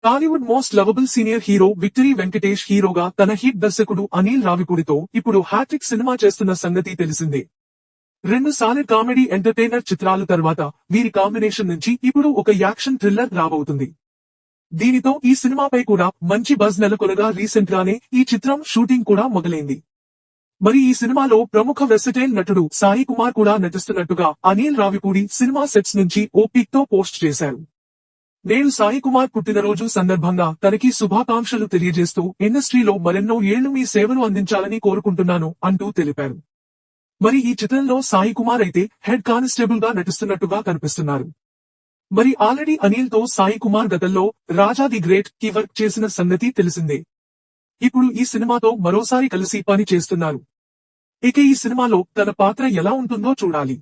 Tollywood most lovable senior hero victory Venkatesh హీరోగా తన hit దర్శకుడు అనిల్ రావిపూడితో ఇప్పుడు హ్యాట్రిక్ సినిమా చేస్తున్న సంగతి తెలిసిందే. 2 సాలిడ్ కామెడీ ఎంటర్టైనర్ చిత్రాల తర్వాత వీరి కాంబినేషన్ నుంచి ఇప్పుడు ఒక యాక్షన్ థ్రిల్లర్ రాబోతుంది. దీనితో ఈ సినిమాపై కూడా మంచి బజ్ నెలకొనగా రీసెంట్ గానే ఈ చిత్రం షూటింగ్ కూడా మొదలైంది. మరి ఈ సినిమాలో ప్రముఖ వెర్సటైల్ నటుడు సాయి కుమార్ కూడా నటిస్తున్నట్టుగా అనిల్ రావిపూడి సినిమా సెట్స్ నుంచి ఓ పిక్ తో పోస్ట్ చేశారు. నేను సాయి కుమార్ పుట్టినరోజు సందర్భంగా తనకి శుభాకాంక్షలు తెలియజేస్తూ ఇండస్ట్రీలో మరెన్నో ఏళ్లు మీ సేవలు అందించాలని కోరుకుంటున్నాను అంటూ తెలిపారు. మరి ఈ చిత్రంలో సాయి కుమార్ అయితే హెడ్ కానిస్టేబుల్ గా నటిస్తున్నట్టుగా కనిపిస్తున్నారు. మరి ఆల్రెడీ అనిల్ తో సాయి కుమార్ గతంలో రాజా ది గ్రేట్ కి వర్క్ చేసిన సంగతి తెలిసిందే. ఇప్పుడు ఈ సినిమాతో మరోసారి కలిసి పని చేస్తున్నారు. ఇక ఈ సినిమాలో తన పాత్ర ఎలా ఉంటుందో చూడాలి.